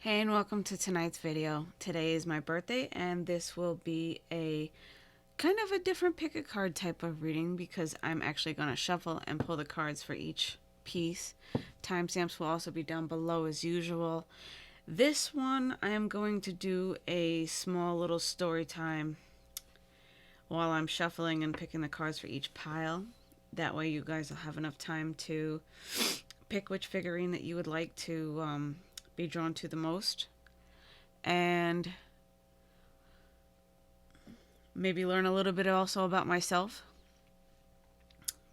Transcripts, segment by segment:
Hey and welcome to tonight's video. Today is my birthday and this will be a kind of a different pick a card type of reading because I'm actually going to shuffle and pull the cards for each piece. Timestamps will also be down below as usual. This one I am going to do a small little story time while I'm shuffling and picking the cards for each pile. That way you guys will have enough time to pick which figurine that you would like to be drawn to the most, and maybe learn a little bit also about myself,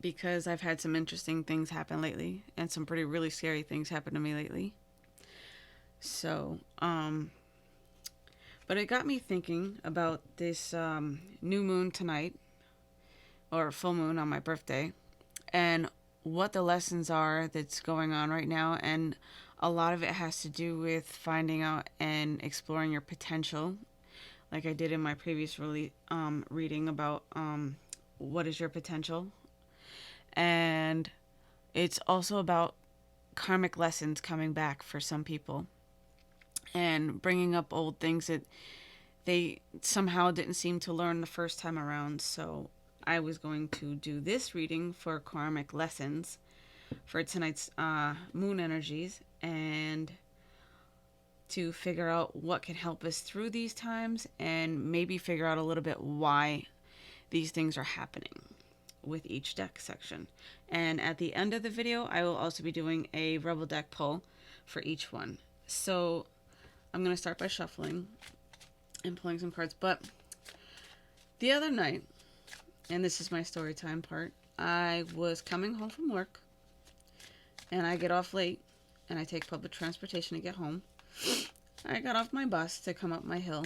because I've had some interesting things happen lately and some pretty really scary things happen to me lately. So but it got me thinking about this new moon tonight, or full moon on my birthday, and what the lessons are that's going on right now. And a lot of it has to do with finding out and exploring your potential, like I did in my previous reading about what is your potential. And it's also about karmic lessons coming back for some people and bringing up old things that they somehow didn't seem to learn the first time around. So I was going to do this reading for karmic lessons for tonight's moon energies, and to figure out what can help us through these times, and maybe figure out a little bit why these things are happening with each deck section. And at the end of the video, I will also be doing a Rebel deck pull for each one. So I'm going to start by shuffling and pulling some cards. But the other night, and this is my story time part, I was coming home from work, and I get off late, and I take public transportation to get home. I got off my bus to come up my hill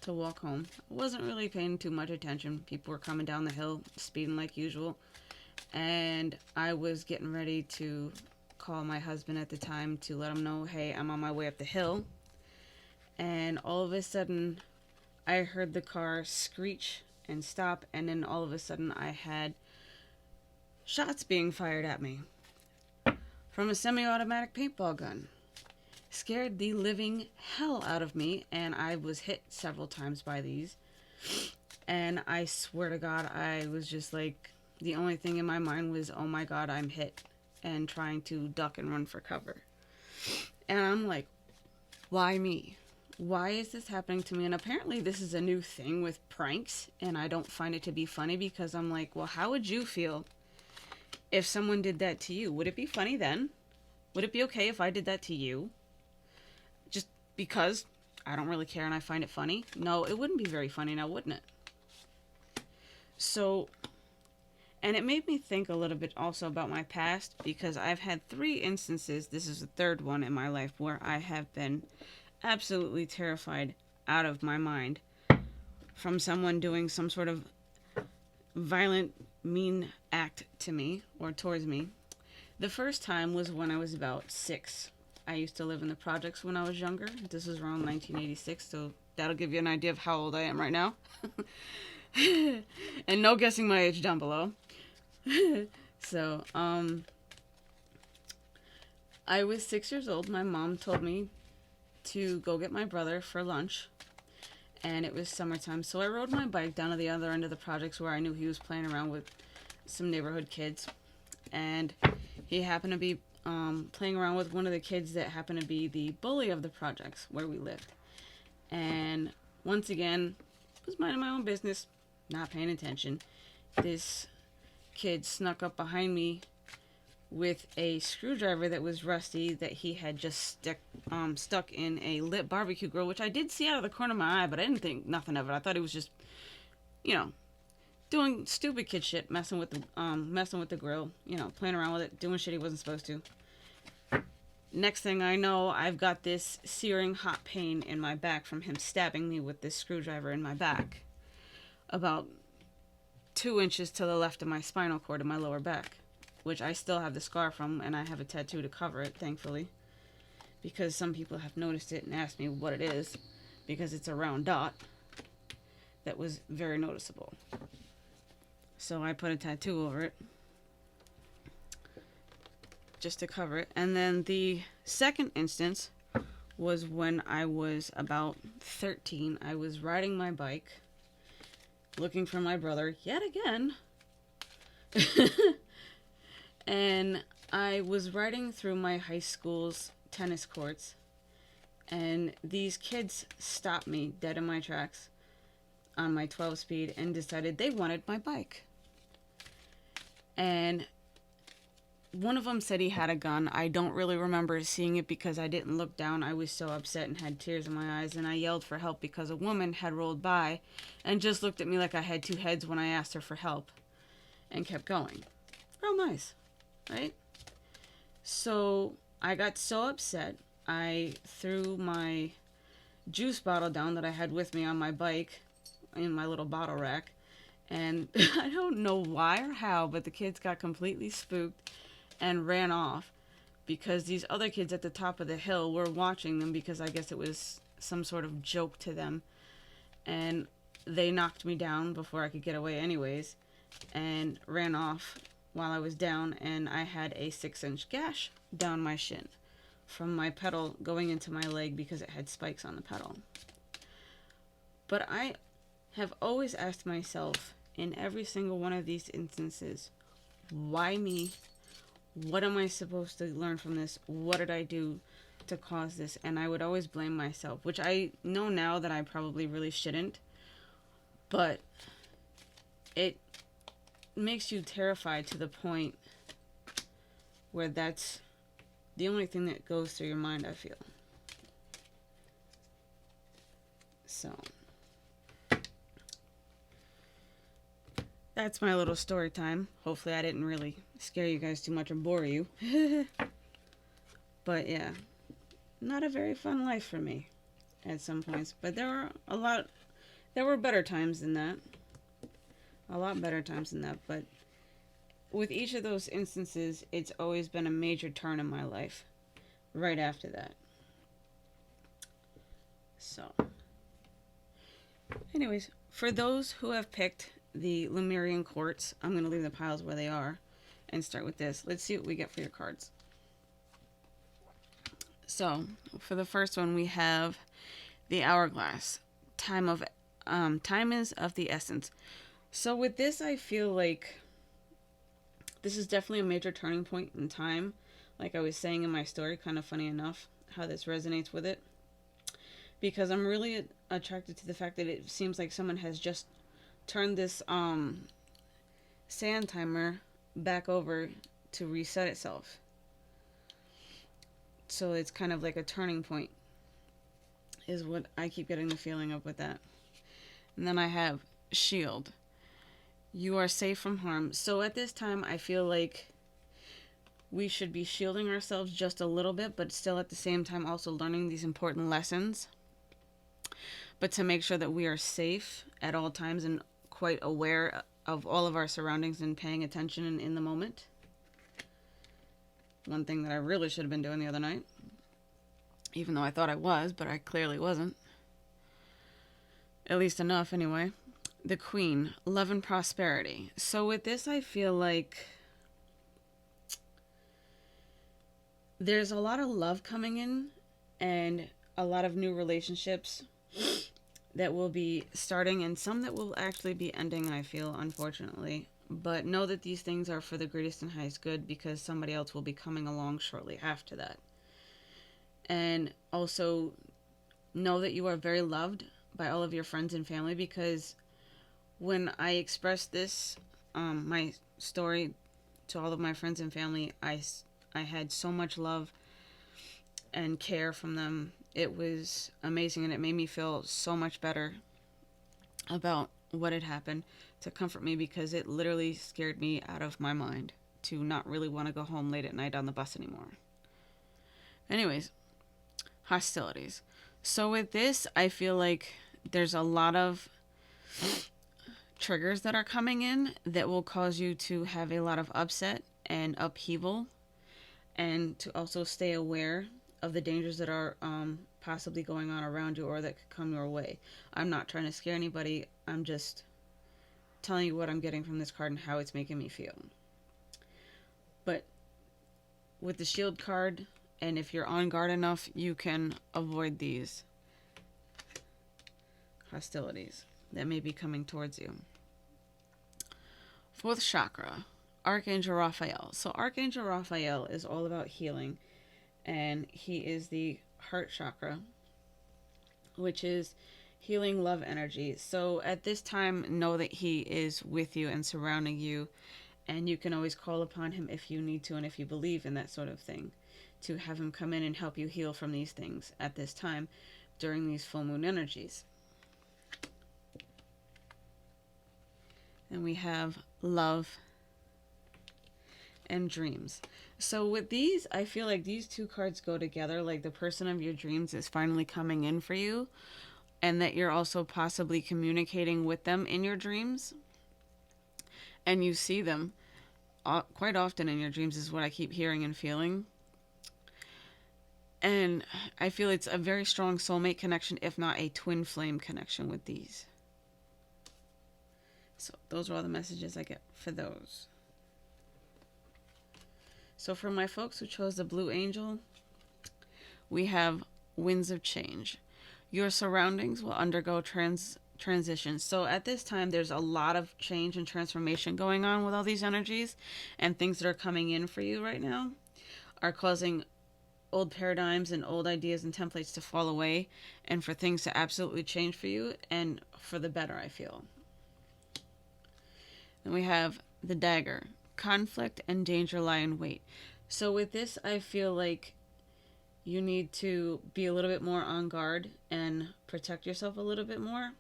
to walk home. I wasn't really paying too much attention. People were coming down the hill, speeding like usual. And I was getting ready to call my husband at the time to let him know, hey, I'm on my way up the hill. And all of a sudden, I heard the car screech and stop. And then all of a sudden, I had shots being fired at me from a semi-automatic paintball gun. Scared the living hell out of me, and I was hit several times by these. And I swear to God, I was just like, the only thing in my mind was, oh my God, I'm hit, and trying to duck and run for cover. And I'm like, why me? Why is this happening to me? And apparently this is a new thing with pranks, and I don't find it to be funny, because I'm like, well, how would you feel if someone did that to you? Would it be funny then? Would it be okay if I did that to you? Just because I don't really care and I find it funny? No, it wouldn't be very funny now, wouldn't it? So, and it made me think a little bit also about my past, because I've had 3 instances, this is the 3rd one in my life, where I have been absolutely terrified out of my mind from someone doing some sort of violent, mean act to me or towards me. The first time was when I was about 6. I used to live in the projects when I was younger. This was around 1986, so that'll give you an idea of how old I am right now. And no guessing my age down below. So, I was 6 years old. My mom told me to go get my brother for lunch, and it was summertime, so I rode my bike down to the other end of the projects where I knew he was playing around with some neighborhood kids, and he happened to be playing around with one of the kids that happened to be the bully of the projects where we lived. And once again, was minding my own business, not paying attention. This kid snuck up behind me with a screwdriver that was rusty, that he had just stuck in a lit barbecue grill, which I did see out of the corner of my eye, but I didn't think nothing of it. I thought he was just, doing stupid kid shit, messing with the grill, playing around with it, doing shit he wasn't supposed to. Next thing I know, I've got this searing hot pain in my back from him stabbing me with this screwdriver in my back, about 2 inches to the left of my spinal cord in my lower back, which I still have the scar from, and I have a tattoo to cover it, thankfully, because some people have noticed it and asked me what it is, because it's a round dot that was very noticeable. So I put a tattoo over it just to cover it. And then the second instance was when I was about 13. I was riding my bike, looking for my brother yet again. And I was riding through my high school's tennis courts, and these kids stopped me dead in my tracks on my 12 speed and decided they wanted my bike. And one of them said he had a gun. I don't really remember seeing it because I didn't look down. I was so upset and had tears in my eyes, and I yelled for help because a woman had rolled by and just looked at me like I had two heads when I asked her for help and kept going. Real nice, right? So I got so upset, I threw my juice bottle down that I had with me on my bike in my little bottle rack, and I don't know why or how, but the kids got completely spooked and ran off because these other kids at the top of the hill were watching them because I guess it was some sort of joke to them, and they knocked me down before I could get away anyways and ran off while I was down, and I had a 6-inch gash down my shin from my pedal going into my leg because it had spikes on the pedal. But I have always asked myself in every single one of these instances, why me? What am I supposed to learn from this? What did I do to cause this? And I would always blame myself, which I know now that I probably really shouldn't, but it makes you terrified to the point where that's the only thing that goes through your mind, I feel. So that's my little story time. Hopefully I didn't really scare you guys too much or bore you. But yeah, not a very fun life for me at some points. But there were better times than that. A lot better times than that. But with each of those instances, it's always been a major turn in my life right after that. So, anyways, for those who have picked the Lemurian quartz, I'm going to leave the piles where they are and start with this. Let's see what we get for your cards. So, for the first one, we have the hourglass. Time is of the essence. So with this, I feel like this is definitely a major turning point in time. Like I was saying in my story, kind of funny enough how this resonates with it. Because I'm really attracted to the fact that it seems like someone has just turned this sand timer back over to reset itself. So it's kind of like a turning point is what I keep getting the feeling of with that. And then I have shield. You are safe from harm. So at this time, I feel like we should be shielding ourselves just a little bit, but still at the same time also learning these important lessons. But to make sure that we are safe at all times and quite aware of all of our surroundings and paying attention in the moment. One thing that I really should have been doing the other night. Even though I thought I was, but I clearly wasn't. At least enough, anyway. The Queen, love and prosperity. So with this, I feel like there's a lot of love coming in and a lot of new relationships that will be starting and some that will actually be ending, I feel, unfortunately. But know that these things are for the greatest and highest good because somebody else will be coming along shortly after that. And also know that you are very loved by all of your friends and family because when I expressed this, my story to all of my friends and family, I had so much love and care from them. It was amazing and it made me feel so much better about what had happened to comfort me because it literally scared me out of my mind to not really want to go home late at night on the bus anymore. Anyways, hostilities. So with this, I feel like there's a lot of triggers that are coming in that will cause you to have a lot of upset and upheaval and to also stay aware of the dangers that are possibly going on around you or that could come your way. I'm not trying to scare anybody. I'm just telling you what I'm getting from this card and how it's making me feel. But with the shield card, And if you're on guard enough, you can avoid these hostilities that may be coming towards you. Fourth chakra, Archangel Raphael. So Archangel Raphael is all about healing, and he is the heart chakra, which is healing love energy. So at this time, know that he is with you and surrounding you, and you can always call upon him if you need to, and if you believe in that sort of thing, to have him come in and help you heal from these things at this time during these full moon energies. And we have love and dreams. So with these, I feel like these two cards go together, like the person of your dreams is finally coming in for you, and that you're also possibly communicating with them in your dreams, and you see them quite often in your dreams is what I keep hearing and feeling. And I feel it's a very strong soulmate connection, if not a twin flame connection with these. So those are all the messages I get for those. So for my folks who chose the Blue Angel, we have winds of change. Your surroundings will undergo transition. So at this time, there's a lot of change and transformation going on with all these energies, and things that are coming in for you right now are causing old paradigms and old ideas and templates to fall away, and for things to absolutely change for you, and for the better, I feel. Then we have the Dagger. Conflict and danger lie in wait. So with this, I feel like you need to be a little bit more on guard and protect yourself a little bit more.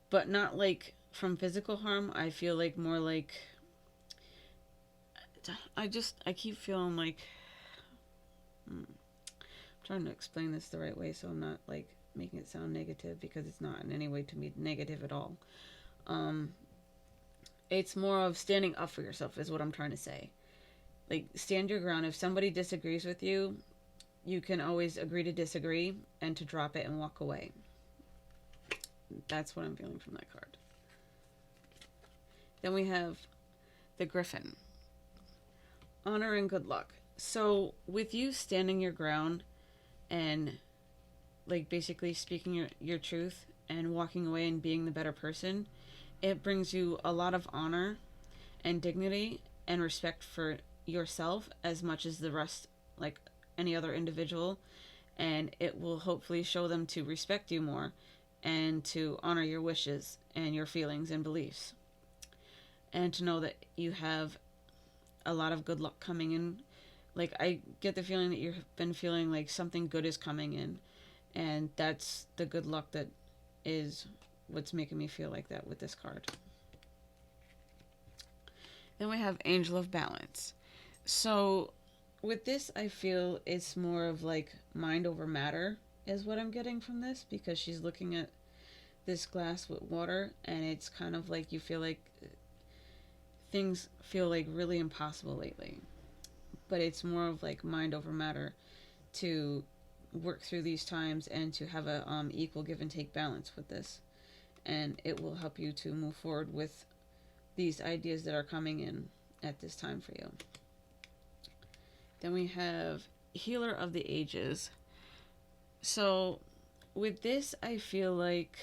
But not like from physical harm. I feel like more like... I keep feeling like... I'm trying to explain this the right way so I'm not like making it sound negative, because it's not in any way to me negative at all. It's more of standing up for yourself is what I'm trying to say. Like, stand your ground. If somebody disagrees with you, you can always agree to disagree and to drop it and walk away. That's what I'm feeling from that card. Then we have the Griffin. Honor and good luck. So with you standing your ground and like basically speaking your truth and walking away and being the better person, it brings you a lot of honor and dignity and respect for yourself as much as the rest, like any other individual, and it will hopefully show them to respect you more and to honor your wishes and your feelings and beliefs, and to know that you have a lot of good luck coming in. Like, I get the feeling that you've been feeling like something good is coming in, and that's the good luck that is what's making me feel like that with this card. Then we have Angel of Balance. So with this, I feel it's more of like mind over matter is what I'm getting from this, because she's looking at this glass with water, and it's kind of like you feel like things feel like really impossible lately. But it's more of like mind over matter to work through these times and to have a equal give and take balance with this. And it will help you to move forward with these ideas that are coming in at this time for you. Then we have Healer of the Ages. So with this, I feel like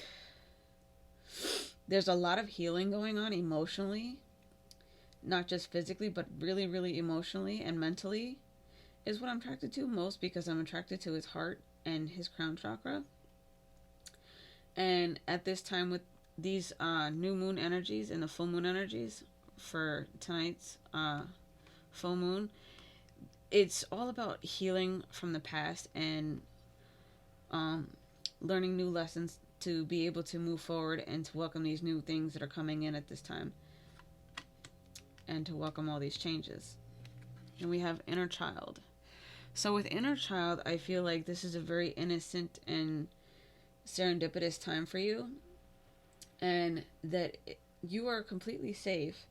there's a lot of healing going on emotionally, not just physically, but really, really emotionally and mentally is what I'm attracted to most, because I'm attracted to his heart and his crown chakra. And at this time with these new moon energies and the full moon energies for tonight's full moon, it's all about healing from the past and learning new lessons to be able to move forward and to welcome these new things that are coming in at this time, and to welcome all these changes. And we have Inner Child. So with Inner Child, I feel like this is a very innocent and serendipitous time for you, and that you are completely safe,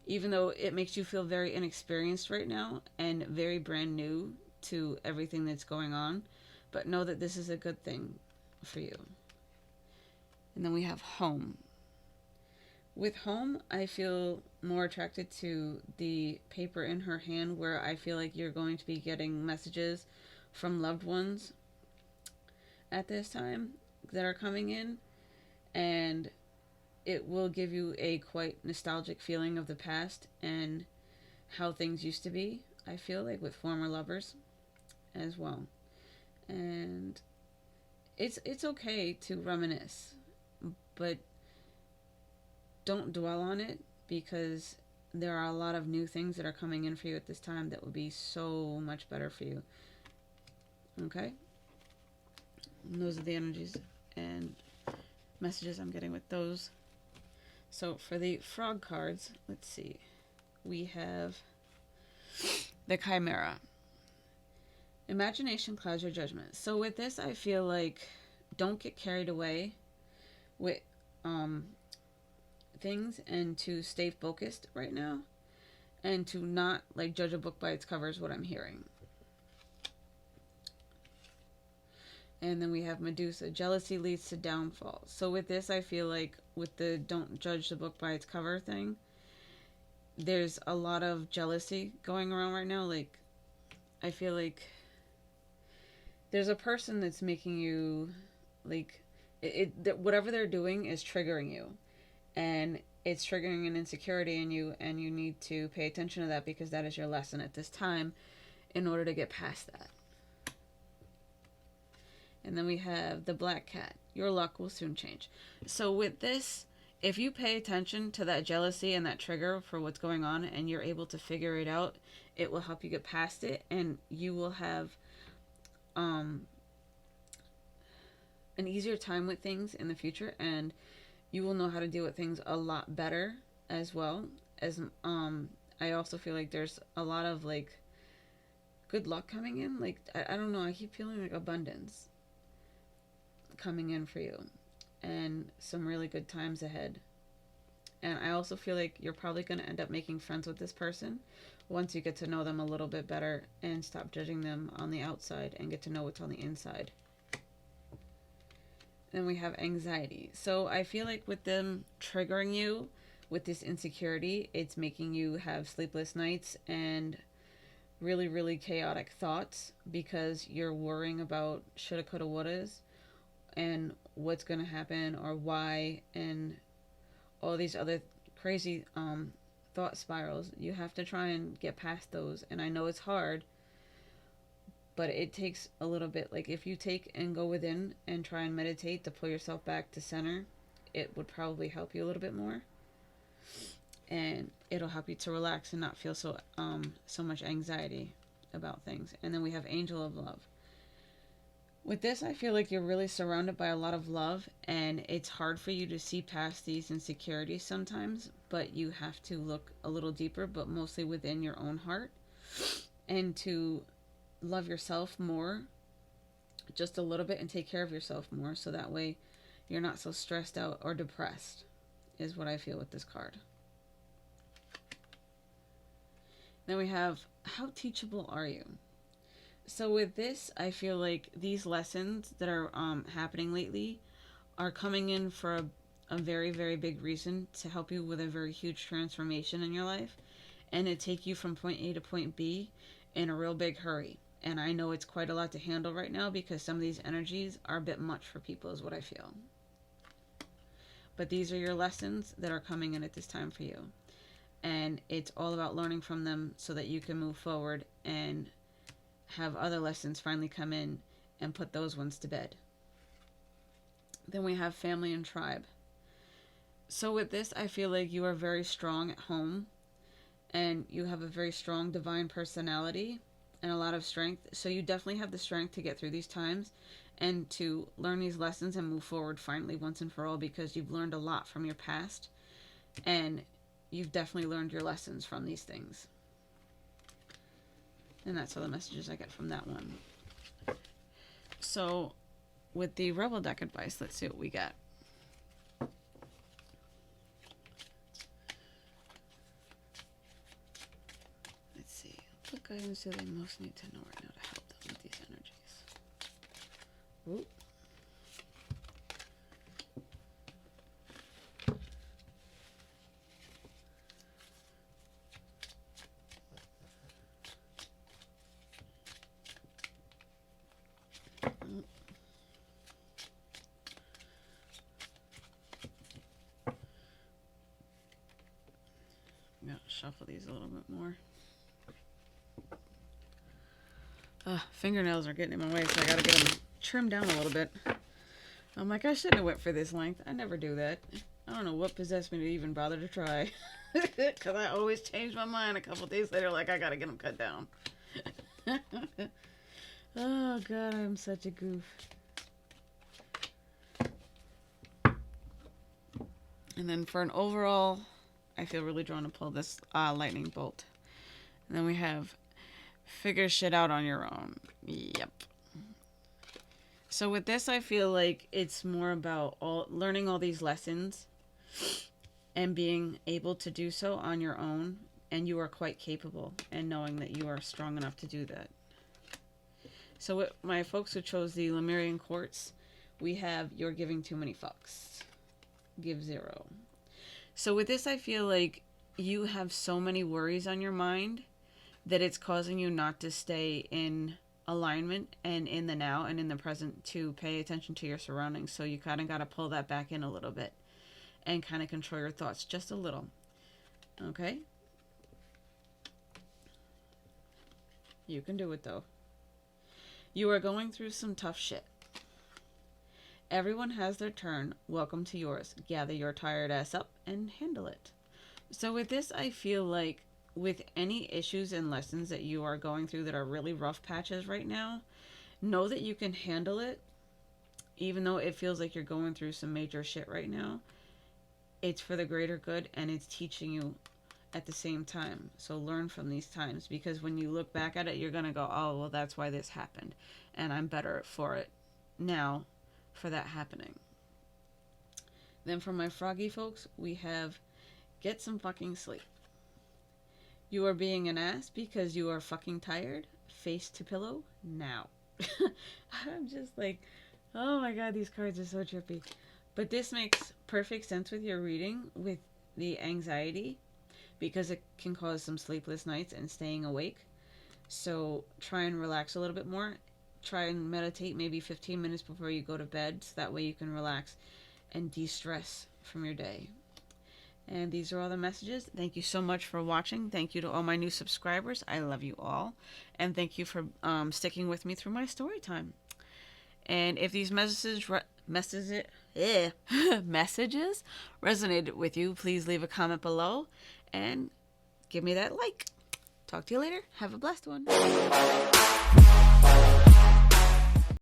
even though it makes you feel very inexperienced right now and very brand new to everything that's going on. But know that this is a good thing for you. And then we have Home. With home, I feel more attracted to the paper in her hand, where I feel like you're going to be getting messages from loved ones at this time that are coming in, and it will give you a quite nostalgic feeling of the past and how things used to be. I feel like with former lovers as well. And it's okay to reminisce, but don't dwell on it, because there are a lot of new things that are coming in for you at this time that will be so much better for you. Okay? And those are the energies and messages I'm getting with those. So for the frog cards, let's see. We have the Chimera. Imagination clouds your judgment. So with this, I feel like don't get carried away with things, and to stay focused right now, and to not like judge a book by its cover is what I'm hearing. And then we have Medusa. Jealousy leads to downfall. So with this, I feel like with the don't judge the book by its cover thing, there's a lot of jealousy going around right now. Like, I feel like there's a person that's making you, like, whatever they're doing is triggering you. And it's triggering an insecurity in you, and you need to pay attention to that, because that is your lesson at this time in order to get past that. And then we have the Black Cat. Your luck will soon change. So with this, if you pay attention to that jealousy and that trigger for what's going on, and you're able to figure it out, it will help you get past it, and you will have an easier time with things in the future, and you will know how to deal with things a lot better as well. As I also feel like there's a lot of like good luck coming in. Like, I don't know, I keep feeling like abundance coming in for you, and some really good times ahead. And I also feel like you're probably going to end up making friends with this person once you get to know them a little bit better, and stop judging them on the outside and get to know what's on the inside. Then we have anxiety. So I feel like with them triggering you with this insecurity, it's making you have sleepless nights and really, really chaotic thoughts, because you're worrying about shoulda, coulda, wouldas, and what's going to happen or why, and all these other crazy thought spirals. You have to try and get past those. And I know it's hard, but it takes a little bit. Like, if you take and go within and try and meditate to pull yourself back to center, it would probably help you a little bit more. And it'll help you to relax and not feel so much anxiety about things. And then we have Angel of Love. With this, I feel like you're really surrounded by a lot of love, and it's hard for you to see past these insecurities sometimes, but you have to look a little deeper, but mostly within your own heart, and to love yourself more, just a little bit, and take care of yourself more, so that way you're not so stressed out or depressed, is what I feel with this card. Then we have, how teachable are you? So with this, I feel like these lessons that are happening lately are coming in for a very, very big reason, to help you with a very huge transformation in your life, and to take you from point A to point B in a real big hurry. And I know it's quite a lot to handle right now, because some of these energies are a bit much for people, is what I feel. But these are your lessons that are coming in at this time for you. And it's all about learning from them so that you can move forward and have other lessons finally come in and put those ones to bed. Then we have family and tribe. So with this, I feel like you are very strong at home, and you have a very strong divine personality and a lot of strength. So you definitely have the strength to get through these times and to learn these lessons and move forward finally once and for all, because you've learned a lot from your past, and you've definitely learned your lessons from these things. And that's all the messages I get from that one. So with the Rebel deck advice, let's see what we get. Let's see. What guidance do they most need to know right now to help them with these energies? Ooh. shuffle these a little bit more. Fingernails are getting in my way, so I gotta get them trimmed down a little bit. I'm like, I shouldn't have went for this length. I never do that. I don't know what possessed me to even bother to try. Because I always change my mind a couple days later, like, I gotta get them cut down. Oh, God, I'm such a goof. And then for an overall, I feel really drawn to pull this lightning bolt. And then we have figure shit out on your own. Yep. So with this, I feel like it's more about learning all these lessons and being able to do so on your own. And you are quite capable, and knowing that you are strong enough to do that. So with my folks who chose the Lemurian quartz, we have you're giving too many fucks. Give 0. So with this, I feel like you have so many worries on your mind that it's causing you not to stay in alignment and in the now and in the present to pay attention to your surroundings. So you kind of got to pull that back in a little bit and kind of control your thoughts just a little. Okay? You can do it, though. You are going through some tough shit. Everyone has their turn. Welcome to yours. Gather your tired ass up and handle it. So with this, I feel like with any issues and lessons that you are going through that are really rough patches right now, know that you can handle it. Even though it feels like you're going through some major shit right now, it's for the greater good, and it's teaching you at the same time. So learn from these times, because when you look back at it, you're going to go, oh, well, that's why this happened. And I'm better for it now for that happening. Then for my froggy folks, we have get some fucking sleep. You are being an ass because you are fucking tired. Face to pillow now. I'm just like, oh my God, these cards are so trippy. But this makes perfect sense with your reading, with the anxiety, because it can cause some sleepless nights and staying awake. So try and relax a little bit more. Try and meditate maybe 15 minutes before you go to bed, so that way you can relax and de-stress from your day. And these are all the messages. Thank you so much for watching. Thank you to all my new subscribers. I love you all. And thank you for sticking with me through my story time. And if these messages resonated with you, please leave a comment below and give me that like. Talk to you later. Have a blessed one.